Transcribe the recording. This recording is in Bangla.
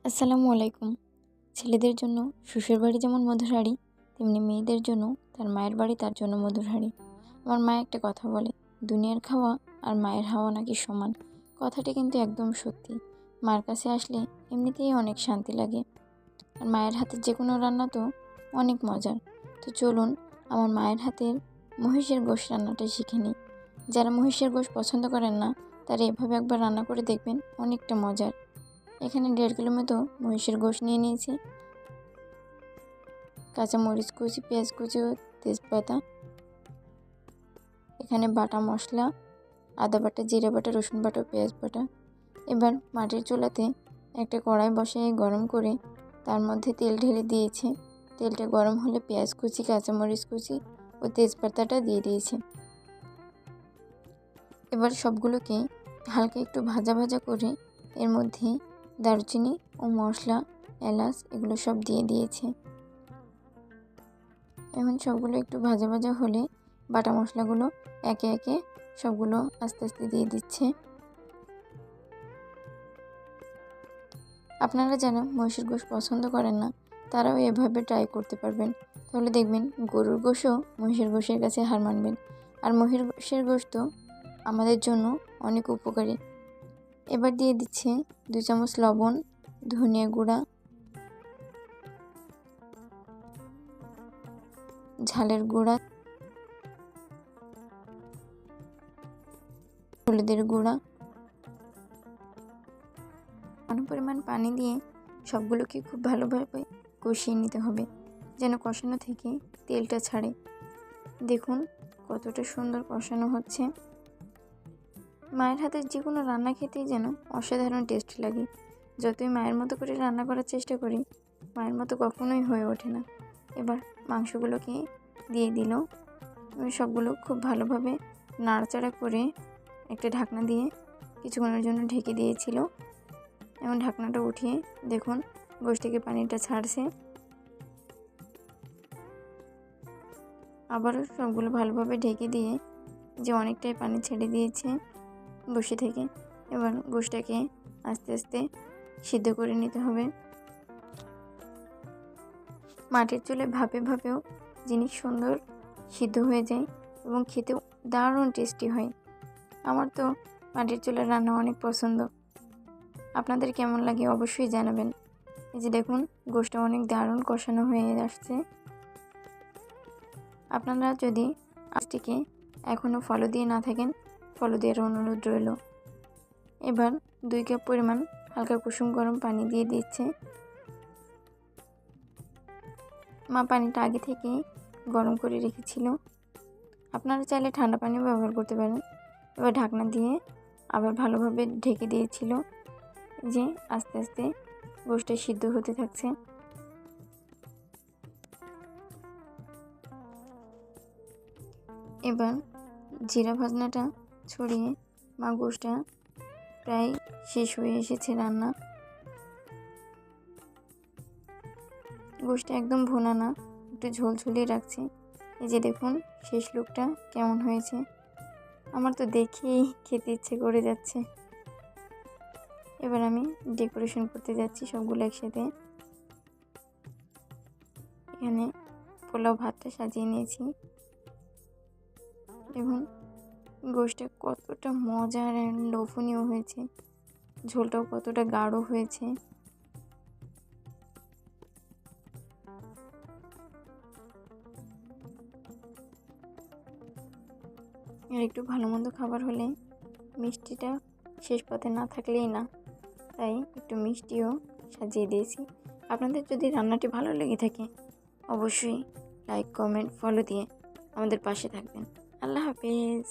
আসসালামু আলাইকুম। ছেলেদের জন্য শ্বশুর বাড়ি যেমন মধুর হাঁড়ি, তেমনি মেয়েদের জন্য তার মায়ের বাড়ি তার জন্য মধুর হাঁড়ি। আমার মা একটা কথা বলে, দুনিয়ার খাওয়া আর মায়ের হাওয়া নাকি সমান। কথাটি কিন্তু একদম সত্যি। মার কাছে আসলে এমনিতেই অনেক শান্তি লাগে, আর মায়ের হাতের যে কোনো রান্না তো অনেক মজার। তো চলুন আমার মায়ের হাতের মহিষের গোশ রান্নাটা শিখে নিই। যারা মহিষের গোশ পছন্দ করেন না, তারা এভাবে একবার রান্না করে দেখবেন, অনেকটা মজার। এখানে 1.5 কিলো মতো মহিষের গোশ নিয়ে নিয়েছি। কাঁচা মরিচ কুচি, পেঁয়াজ কুচি ও তেজপাতা। এখানে বাটা মশলা, আদা বাটা, জিরা বাটা, রসুন বাটা, পেঁয়াজ বাটা। এবার মাটির চুলাতে একটা কড়াই বসিয়ে গরম করে তার মধ্যে তেল ঢেলে দিয়েছে। তেলটা গরম হলে পেঁয়াজ কুচি, কাঁচামরিচ কুচি ও তেজপাতাটা দিয়ে দিয়েছে। এবার সবগুলোকে হালকা একটু ভাজা ভাজা করে এর মধ্যে দারুচিনি ও মশলা, এলাচ এগুলো সব দিয়ে দিয়েছে। এখন সবগুলো একটু ভাজা ভাজা হলে বাটা মশলাগুলো একে একে সবগুলো আস্তে আস্তে দিয়ে দিচ্ছে। আপনারা যারা মহিষের গোশ পছন্দ করেন না, তারাও এভাবে ট্রাই করতে পারবেন। তাহলে দেখবেন গরুর গোশও মহিষের গোশের কাছে হার মানবেন। আর মহিষের গোশ তো আমাদের জন্য অনেক উপকারী। এবার দিয়ে দিচ্ছে 2 চামচ লবণ, ধনিয়া গুঁড়া, ঝালের গুঁড়া, হলুদের গুঁড়া, পরিমাণ পানি দিয়ে সবগুলোকে খুব ভালোভাবে কষিয়ে নিতে হবে, যেন কষানো থেকে তেলটা ছাড়ে। দেখুন কতটা সুন্দর কষানো হচ্ছে। মায়ের হাতের যে কোনো রান্না খেতেই যেন অসাধারণ টেস্ট লাগে। যতই মায়ের মতো করে রান্না করার চেষ্টা করি, মায়ের মতো কখনোই হয়ে ওঠে না। এবার মাংসগুলোকে দিয়ে দিল। সবগুলো খুব ভালোভাবে নাড়াচাড়া করে একটা ঢাকনা দিয়ে কিছুক্ষণের জন্য ঢেকে দিয়েছিল। এবং ঢাকনাটা উঠিয়ে দেখুন গোশ থেকে পানিটা ছাড়ছে। আবারও সবগুলো ভালোভাবে ঢেকে দিয়ে যে অনেকটাই পানি ছেড়ে দিয়েছে গোশে থেকে। এবার গোশটাকে আস্তে আস্তে সিদ্ধ করে নিতে হবে। মাটির চুলে ভাপে ভাপেও জিনিস সুন্দর সিদ্ধ হয়ে যায় এবং খেতেও দারুণ টেস্টি হয়। আমার তো মাটির চুলার রান্না অনেক পছন্দ। আপনাদের কেমন লাগে অবশ্যই জানাবেন। এই যে দেখুন গোশটা অনেক দারুণ কষানো হয়ে আসছে। আপনারা যদি আজটিকে এখনও ফলো দিয়ে না থাকেন, ফলো দেওয়ার অনুরোধ রইল। এবার 2 কাপ পরিমাণ হালকা কুসুম গরম পানি দিয়ে দিচ্ছে। মা পানিটা আগে থেকে গরম করে রেখেছিল। আপনারা চাইলে ঠান্ডা পানিও ব্যবহার করতে পারেন। এবার ঢাকনা দিয়ে আবার ভালোভাবে ঢেকে দিয়েছিল, যে আস্তে আস্তে গোশটা সিদ্ধ হতে থাকছে। এবার জিরা ভাজনাটা ছড়িয়ে মা গোশটা প্রায় শেষ হয়ে এসেছে রান্না। গোশটা একদম ভুনা না, একটু ঝোলঝুলিয়ে রাখছি। এই যে দেখুন শেষ লুকটা কেমন হয়েছে। আমার তো দেখেই খেতে ইচ্ছে করে যাচ্ছে। এবার আমি ডেকোরেশন করতে যাচ্ছি সবগুলো একসাথে। এখানে পোলাও ভাতটা সাজিয়ে নিয়েছি। দেখুন গোশটা কতটা মজার আর লোভনীয় হয়েছে, ঝোলটাও কতটা গাঢ় হয়েছে। আর একটু ভালো মন্দ খাবার হলে মিষ্টিটা শেষ পথে না থাকলেই না, তাই একটু মিষ্টিও সাজিয়ে দিয়েছি। আপনাদের যদি রান্নাটি ভালো লেগে থাকে অবশ্যই লাইক, কমেন্ট, ফলো দিয়ে আমাদের পাশে থাকবেন। আল্লাহ হাফেজ।